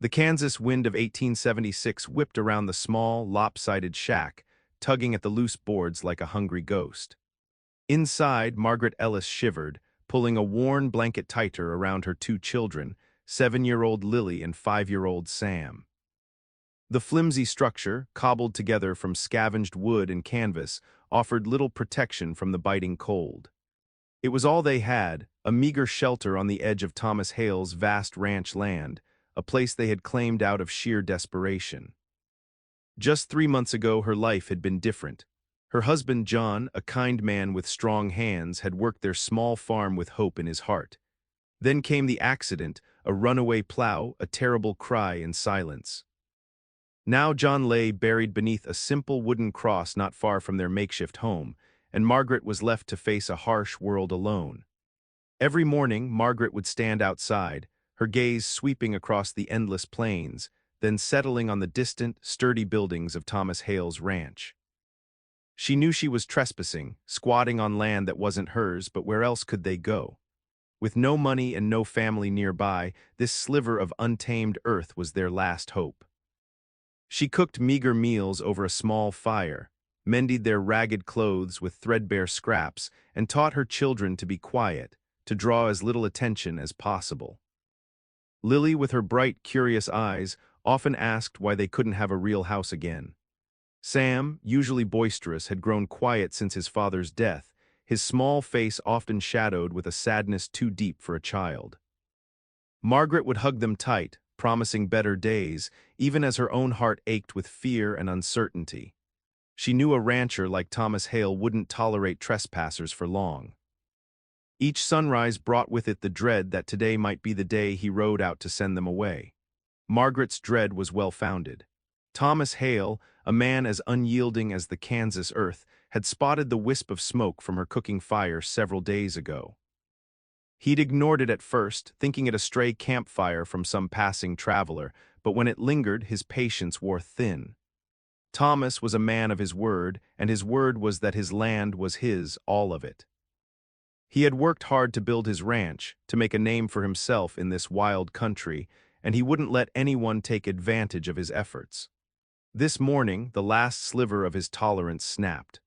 The Kansas wind of 1876 whipped around the small, lopsided shack, tugging at the loose boards like a hungry ghost. Inside, Margaret Ellis shivered, pulling a worn blanket tighter around her two children, 7-year-old Lily and 5-year-old Sam. The flimsy structure, cobbled together from scavenged wood and canvas, offered little protection from the biting cold. It was all they had, a meager shelter on the edge of Thomas Hale's vast ranch land, a place they had claimed out of sheer desperation. Just 3 months ago, her life had been different. Her husband, John, a kind man with strong hands, had worked their small farm with hope in his heart. Then came the accident, a runaway plow, a terrible cry in silence. Now John lay buried beneath a simple wooden cross not far from their makeshift home, and Margaret was left to face a harsh world alone. Every morning, Margaret would stand outside, her gaze sweeping across the endless plains, then settling on the distant, sturdy buildings of Thomas Hale's ranch. She knew she was trespassing, squatting on land that wasn't hers, but where else could they go? With no money and no family nearby, this sliver of untamed earth was their last hope. She cooked meager meals over a small fire, mended their ragged clothes with threadbare scraps, and taught her children to be quiet, to draw as little attention as possible. Lily, with her bright, curious eyes, often asked why they couldn't have a real house again. Sam, usually boisterous, had grown quiet since his father's death, his small face often shadowed with a sadness too deep for a child. Margaret would hug them tight, promising better days, even as her own heart ached with fear and uncertainty. She knew a rancher like Thomas Hale wouldn't tolerate trespassers for long. Each sunrise brought with it the dread that today might be the day he rode out to send them away. Margaret's dread was well-founded. Thomas Hale, a man as unyielding as the Kansas earth, had spotted the wisp of smoke from her cooking fire several days ago. He'd ignored it at first, thinking it a stray campfire from some passing traveler, but when it lingered, his patience wore thin. Thomas was a man of his word, and his word was that his land was his, all of it. He had worked hard to build his ranch, to make a name for himself in this wild country, and he wouldn't let anyone take advantage of his efforts. This morning, the last sliver of his tolerance snapped.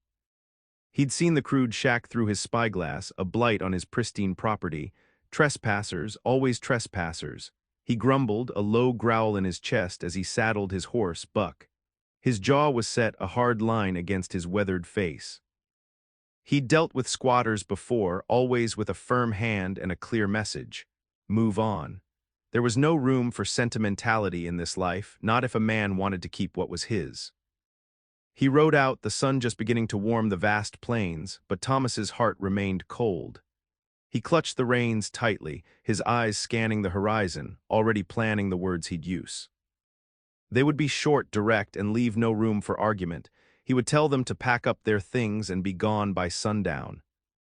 He'd seen the crude shack through his spyglass, a blight on his pristine property. Trespassers, always trespassers. He grumbled, a low growl in his chest as he saddled his horse, Buck. His jaw was set a hard line against his weathered face. He'd dealt with squatters before, always with a firm hand and a clear message. Move on. There was no room for sentimentality in this life, not if a man wanted to keep what was his. He rode out, the sun just beginning to warm the vast plains, but Thomas's heart remained cold. He clutched the reins tightly, his eyes scanning the horizon, already planning the words he'd use. They would be short, direct, and leave no room for argument. He would tell them to pack up their things and be gone by sundown.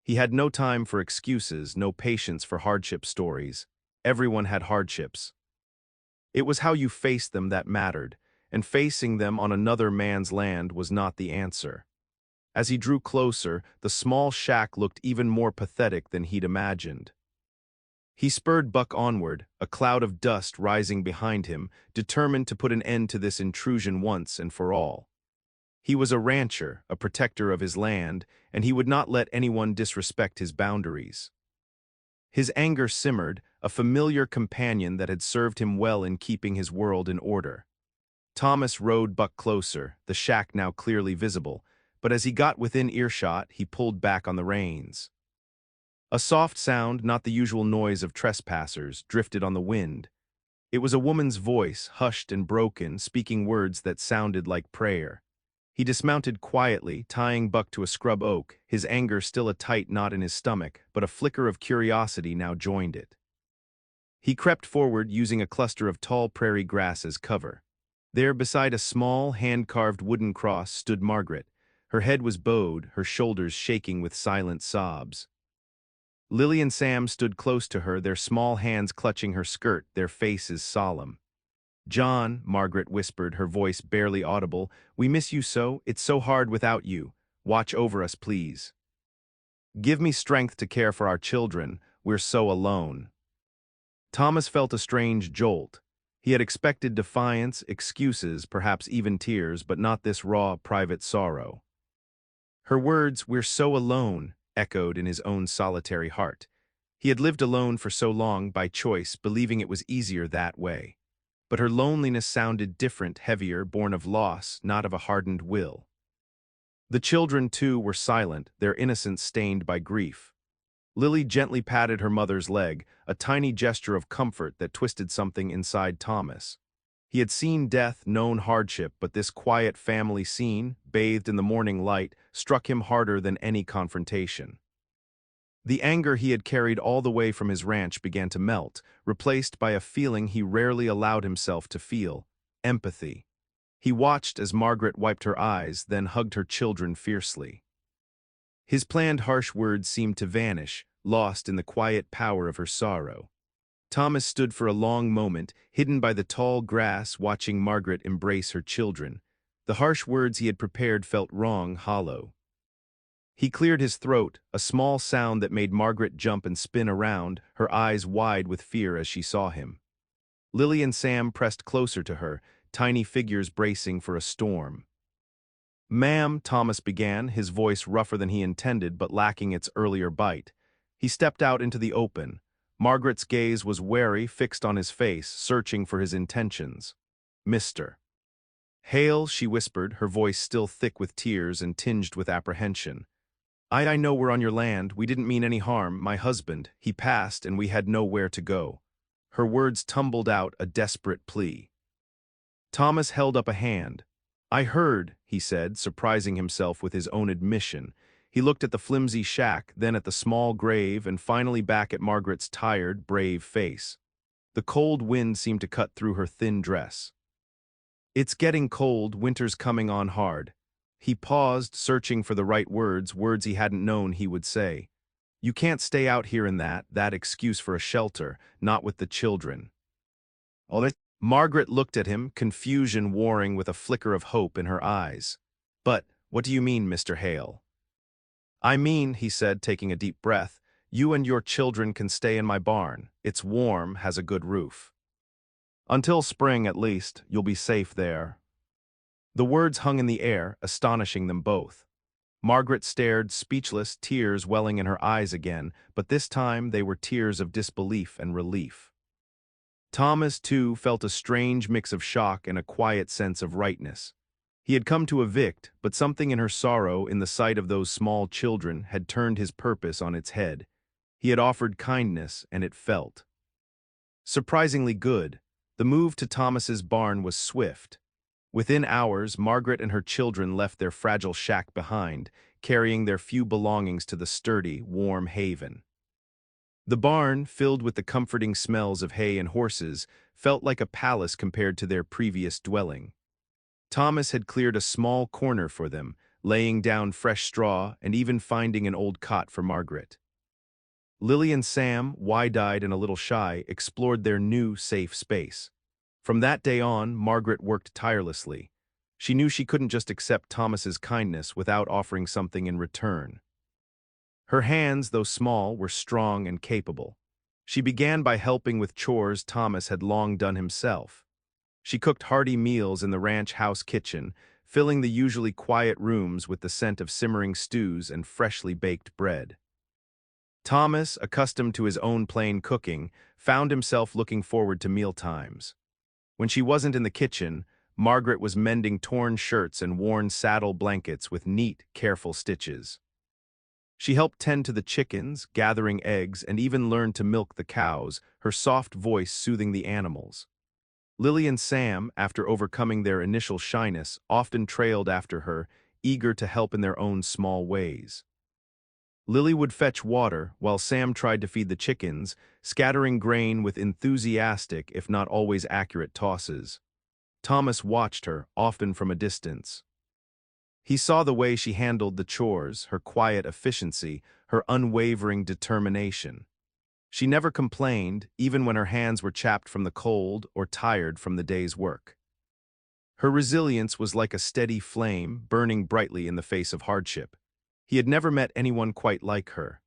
He had no time for excuses, no patience for hardship stories. Everyone had hardships. It was how you faced them that mattered, and facing them on another man's land was not the answer. As he drew closer, the small shack looked even more pathetic than he'd imagined. He spurred Buck onward, a cloud of dust rising behind him, determined to put an end to this intrusion once and for all. He was a rancher, a protector of his land, and he would not let anyone disrespect his boundaries. His anger simmered, a familiar companion that had served him well in keeping his world in order. Thomas rode Buck closer, the shack now clearly visible, but as he got within earshot, he pulled back on the reins. A soft sound, not the usual noise of trespassers, drifted on the wind. It was a woman's voice, hushed and broken, speaking words that sounded like prayer. He dismounted quietly, tying Buck to a scrub oak, his anger still a tight knot in his stomach, but a flicker of curiosity now joined it. He crept forward, using a cluster of tall prairie grass as cover. There, beside a small, hand-carved wooden cross, stood Margaret. Her head was bowed, her shoulders shaking with silent sobs. Lily and Sam stood close to her, their small hands clutching her skirt, their faces solemn. "John," Margaret whispered, her voice barely audible, "we miss you so. It's so hard without you. Watch over us, please. Give me strength to care for our children. We're so alone." Thomas felt a strange jolt. He had expected defiance, excuses, perhaps even tears, but not this raw, private sorrow. Her words, "We're so alone," echoed in his own solitary heart. He had lived alone for so long by choice, believing it was easier that way. But her loneliness sounded different, heavier, born of loss, not of a hardened will. The children, too, were silent, their innocence stained by grief. Lily gently patted her mother's leg, a tiny gesture of comfort that twisted something inside Thomas. He had seen death, known hardship, but this quiet family scene, bathed in the morning light, struck him harder than any confrontation. The anger he had carried all the way from his ranch began to melt, replaced by a feeling he rarely allowed himself to feel: empathy. He watched as Margaret wiped her eyes, then hugged her children fiercely. His planned harsh words seemed to vanish, lost in the quiet power of her sorrow. Thomas stood for a long moment, hidden by the tall grass, watching Margaret embrace her children. The harsh words he had prepared felt wrong, hollow. He cleared his throat, a small sound that made Margaret jump and spin around, her eyes wide with fear as she saw him. Lily and Sam pressed closer to her, tiny figures bracing for a storm. "Ma'am," Thomas began, his voice rougher than he intended but lacking its earlier bite. He stepped out into the open. Margaret's gaze was wary, fixed on his face, searching for his intentions. "Mr. Hale," she whispered, her voice still thick with tears and tinged with apprehension. I know we're on your land. We didn't mean any harm. My husband, he passed and we had nowhere to go." Her words tumbled out, a desperate plea. Thomas held up a hand. "I heard," he said, surprising himself with his own admission. He looked at the flimsy shack, then at the small grave, and finally back at Margaret's tired, brave face. The cold wind seemed to cut through her thin dress. "It's getting cold, winter's coming on hard." He paused, searching for the right words he hadn't known he would say. "You can't stay out here in that excuse for a shelter, not with the children." Margaret looked at him, confusion warring with a flicker of hope in her eyes. "But, what do you mean, Mr. Hale?" "I mean," he said, taking a deep breath, "you and your children can stay in my barn. It's warm, has a good roof. Until spring, at least, you'll be safe there." The words hung in the air, astonishing them both. Margaret stared, speechless, tears welling in her eyes again, but this time they were tears of disbelief and relief. Thomas, too, felt a strange mix of shock and a quiet sense of rightness. He had come to evict, but something in her sorrow, in the sight of those small children, had turned his purpose on its head. He had offered kindness, and it felt surprisingly good. The move to Thomas's barn was swift. Within hours, Margaret and her children left their fragile shack behind, carrying their few belongings to the sturdy, warm haven. The barn, filled with the comforting smells of hay and horses, felt like a palace compared to their previous dwelling. Thomas had cleared a small corner for them, laying down fresh straw and even finding an old cot for Margaret. Lily and Sam, wide-eyed and a little shy, explored their new, safe space. From that day on, Margaret worked tirelessly. She knew she couldn't just accept Thomas's kindness without offering something in return. Her hands, though small, were strong and capable. She began by helping with chores Thomas had long done himself. She cooked hearty meals in the ranch house kitchen, filling the usually quiet rooms with the scent of simmering stews and freshly baked bread. Thomas, accustomed to his own plain cooking, found himself looking forward to mealtimes. When she wasn't in the kitchen, Margaret was mending torn shirts and worn saddle blankets with neat, careful stitches. She helped tend to the chickens, gathering eggs, and even learned to milk the cows, her soft voice soothing the animals. Lily and Sam, after overcoming their initial shyness, often trailed after her, eager to help in their own small ways. Lily would fetch water, while Sam tried to feed the chickens, scattering grain with enthusiastic, if not always accurate, tosses. Thomas watched her, often from a distance. He saw the way she handled the chores, her quiet efficiency, her unwavering determination. She never complained, even when her hands were chapped from the cold or tired from the day's work. Her resilience was like a steady flame, burning brightly in the face of hardship. He had never met anyone quite like her.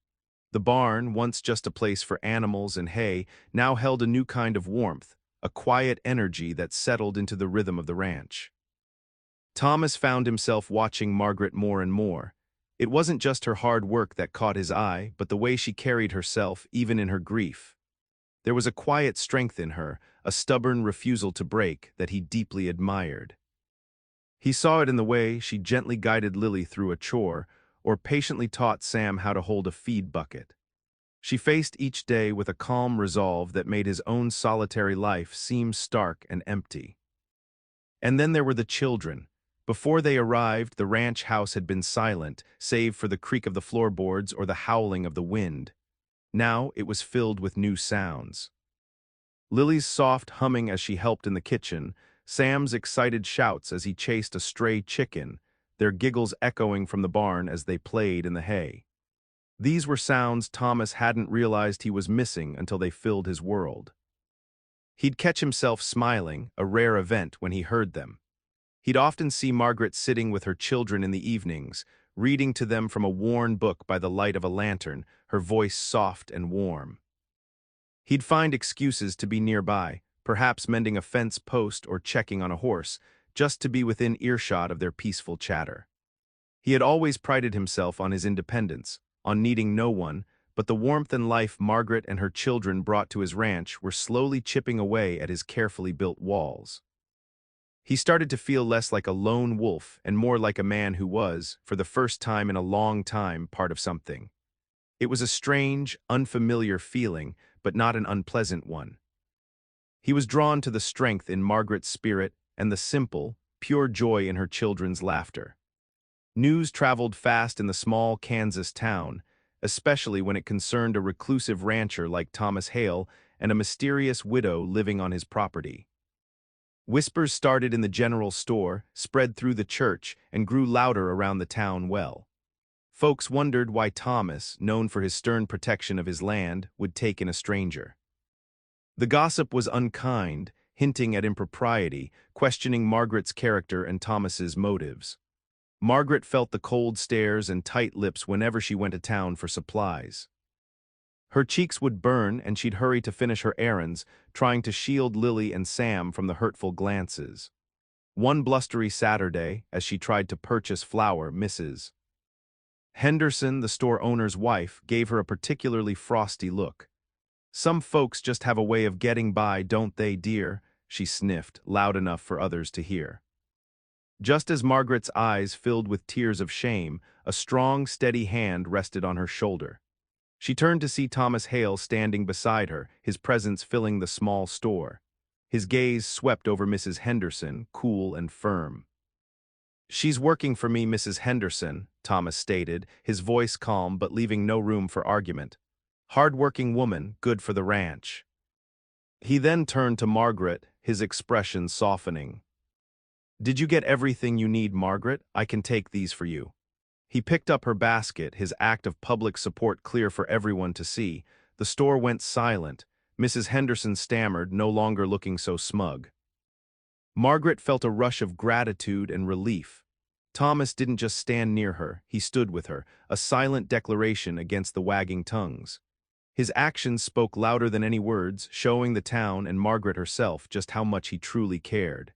The barn, once just a place for animals and hay, now held a new kind of warmth, a quiet energy that settled into the rhythm of the ranch. Thomas found himself watching Margaret more and more. It wasn't just her hard work that caught his eye, but the way she carried herself, even in her grief. There was a quiet strength in her, a stubborn refusal to break, that he deeply admired. He saw it in the way she gently guided Lily through a chore, or patiently taught Sam how to hold a feed bucket. She faced each day with a calm resolve that made his own solitary life seem stark and empty. And then there were the children. Before they arrived, the ranch house had been silent, save for the creak of the floorboards or the howling of the wind. Now it was filled with new sounds. Lily's soft humming as she helped in the kitchen, Sam's excited shouts as he chased a stray chicken, their giggles echoing from the barn as they played in the hay. These were sounds Thomas hadn't realized he was missing until they filled his world. He'd catch himself smiling, a rare event, when he heard them. He'd often see Margaret sitting with her children in the evenings, reading to them from a worn book by the light of a lantern, her voice soft and warm. He'd find excuses to be nearby, perhaps mending a fence post or checking on a horse, just to be within earshot of their peaceful chatter. He had always prided himself on his independence, on needing no one, but the warmth and life Margaret and her children brought to his ranch were slowly chipping away at his carefully built walls. He started to feel less like a lone wolf and more like a man who was, for the first time in a long time, part of something. It was a strange, unfamiliar feeling, but not an unpleasant one. He was drawn to the strength in Margaret's spirit and the simple, pure joy in her children's laughter. News traveled fast in the small Kansas town, especially when it concerned a reclusive rancher like Thomas Hale and a mysterious widow living on his property. Whispers started in the general store, spread through the church, and grew louder around the town well. Folks wondered why Thomas, known for his stern protection of his land, would take in a stranger. The gossip was unkind, hinting at impropriety, questioning Margaret's character and Thomas's motives. Margaret felt the cold stares and tight lips whenever she went to town for supplies. Her cheeks would burn and she'd hurry to finish her errands, trying to shield Lily and Sam from the hurtful glances. One blustery Saturday, as she tried to purchase flour, Mrs. Henderson, the store owner's wife, gave her a particularly frosty look. "Some folks just have a way of getting by, don't they, dear?" she sniffed, loud enough for others to hear. Just as Margaret's eyes filled with tears of shame, a strong, steady hand rested on her shoulder. She turned to see Thomas Hale standing beside her, his presence filling the small store. His gaze swept over Mrs. Henderson, cool and firm. "She's working for me, Mrs. Henderson," Thomas stated, his voice calm but leaving no room for argument. "Hard-working woman, good for the ranch." He then turned to Margaret, his expression softening. "Did you get everything you need, Margaret? I can take these for you." He picked up her basket, his act of public support clear for everyone to see. The store went silent. Mrs. Henderson stammered, no longer looking so smug. Margaret felt a rush of gratitude and relief. Thomas didn't just stand near her, he stood with her, a silent declaration against the wagging tongues. His actions spoke louder than any words, showing the town and Margaret herself just how much he truly cared.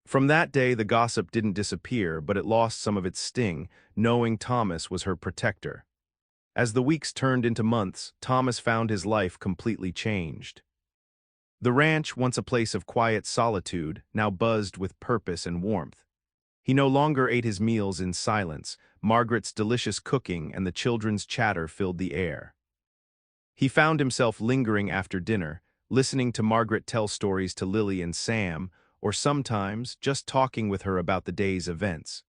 From that day, the gossip didn't disappear, but it lost some of its sting, knowing Thomas was her protector. As the weeks turned into months, Thomas found his life completely changed. The ranch, once a place of quiet solitude, now buzzed with purpose and warmth. He no longer ate his meals in silence. Margaret's delicious cooking and the children's chatter filled the air. He found himself lingering after dinner, listening to Margaret tell stories to Lily and Sam, or sometimes just talking with her about the day's events.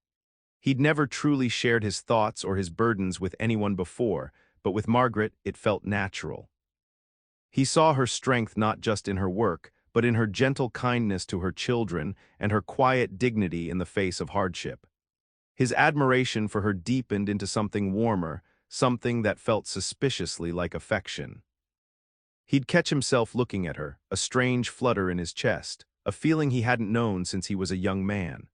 He'd never truly shared his thoughts or his burdens with anyone before, but with Margaret it felt natural. He saw her strength not just in her work, but in her gentle kindness to her children and her quiet dignity in the face of hardship. His admiration for her deepened into something warmer, something that felt suspiciously like affection. He'd catch himself looking at her, a strange flutter in his chest, a feeling he hadn't known since he was a young man.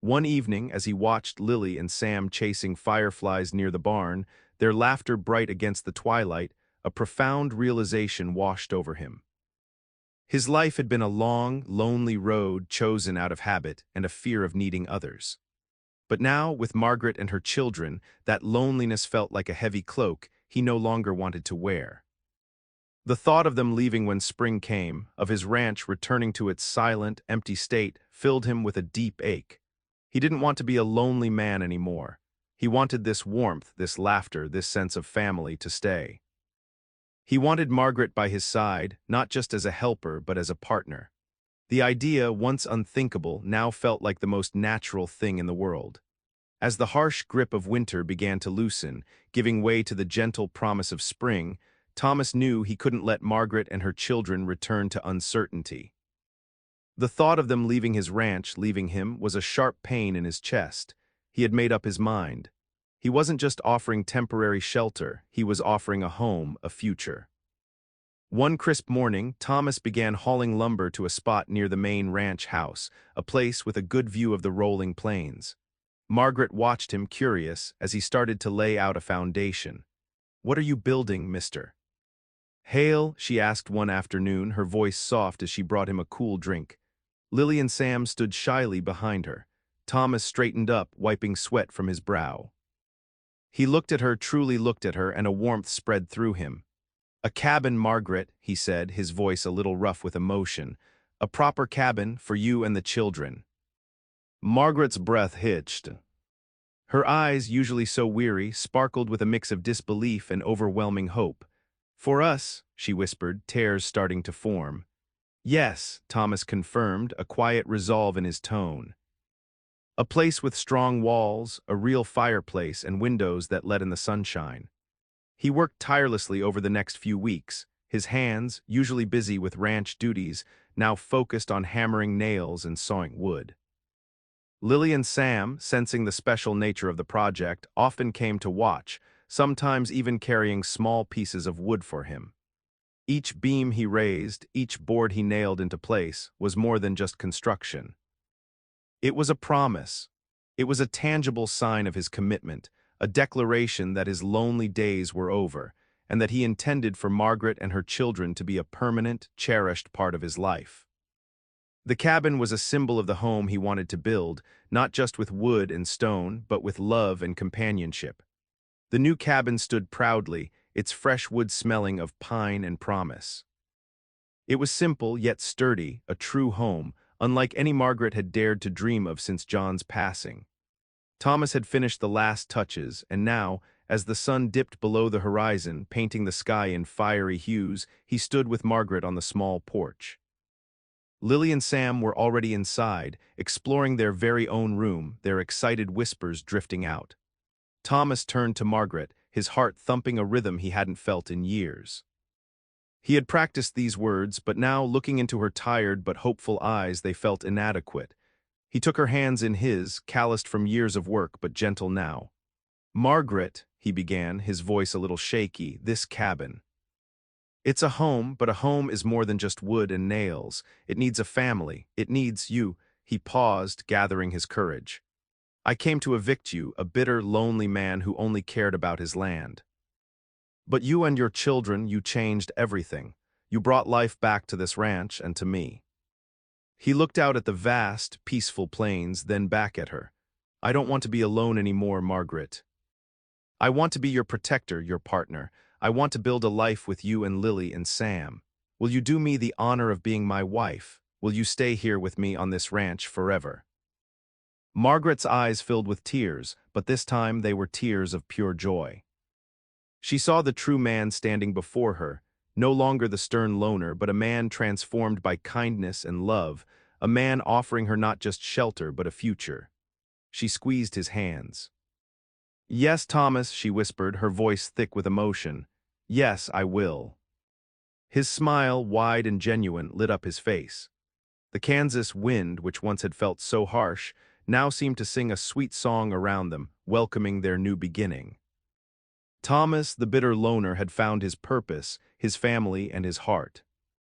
One evening, as he watched Lily and Sam chasing fireflies near the barn, their laughter bright against the twilight, a profound realization washed over him. His life had been a long, lonely road chosen out of habit and a fear of needing others. But now, with Margaret and her children, that loneliness felt like a heavy cloak he no longer wanted to wear. The thought of them leaving when spring came, of his ranch returning to its silent, empty state, filled him with a deep ache. He didn't want to be a lonely man anymore. He wanted this warmth, this laughter, this sense of family to stay. He wanted Margaret by his side, not just as a helper, but as a partner. The idea, once unthinkable, now felt like the most natural thing in the world. As the harsh grip of winter began to loosen, giving way to the gentle promise of spring, Thomas knew he couldn't let Margaret and her children return to uncertainty. The thought of them leaving his ranch, leaving him, was a sharp pain in his chest. He had made up his mind. He wasn't just offering temporary shelter, he was offering a home, a future. One crisp morning, Thomas began hauling lumber to a spot near the main ranch house, a place with a good view of the rolling plains. Margaret watched him, curious, as he started to lay out a foundation. "What are you building, mister?" "Hail," she asked one afternoon, her voice soft as she brought him a cool drink. Lily and Sam stood shyly behind her. Thomas straightened up, wiping sweat from his brow. He looked at her, truly looked at her, and a warmth spread through him. "A cabin, Margaret," he said, his voice a little rough with emotion. "A proper cabin for you and the children." Margaret's breath hitched. Her eyes, usually so weary, sparkled with a mix of disbelief and overwhelming hope. "For us," she whispered, tears starting to form. "Yes," Thomas confirmed, a quiet resolve in his tone. "A place with strong walls, a real fireplace, and windows that let in the sunshine." He worked tirelessly over the next few weeks, his hands, usually busy with ranch duties, now focused on hammering nails and sawing wood. Lily and Sam, sensing the special nature of the project, often came to watch, sometimes even carrying small pieces of wood for him. Each beam he raised, each board he nailed into place, was more than just construction. It was a promise. It was a tangible sign of his commitment, a declaration that his lonely days were over, and that he intended for Margaret and her children to be a permanent, cherished part of his life. The cabin was a symbol of the home he wanted to build, not just with wood and stone, but with love and companionship. The new cabin stood proudly, its fresh wood smelling of pine and promise. It was simple yet sturdy, a true home, unlike any Margaret had dared to dream of since John's passing. Thomas had finished the last touches, and now, as the sun dipped below the horizon, painting the sky in fiery hues, he stood with Margaret on the small porch. Lily and Sam were already inside, exploring their very own room, their excited whispers drifting out. Thomas turned to Margaret, his heart thumping a rhythm he hadn't felt in years. He had practiced these words, but now, looking into her tired but hopeful eyes, they felt inadequate. He took her hands in his, calloused from years of work but gentle now. "Margaret," he began, his voice a little shaky, "this cabin. It's a home, but a home is more than just wood and nails. It needs a family. It needs you." He paused, gathering his courage. "I came to evict you, a bitter, lonely man who only cared about his land. But you and your children, you changed everything. You brought life back to this ranch and to me." He looked out at the vast, peaceful plains, then back at her. "I don't want to be alone anymore, Margaret. I want to be your protector, your partner. I want to build a life with you and Lily and Sam. Will you do me the honor of being my wife? Will you stay here with me on this ranch forever?" Margaret's eyes filled with tears, but this time they were tears of pure joy. She saw the true man standing before her, no longer the stern loner, but a man transformed by kindness and love, a man offering her not just shelter, but a future. She squeezed his hands. "Yes, Thomas," she whispered, her voice thick with emotion. "Yes, I will." His smile, wide and genuine, lit up his face. The Kansas wind, which once had felt so harsh, now seemed to sing a sweet song around them, welcoming their new beginning. Thomas, the bitter loner, had found his purpose, his family, and his heart.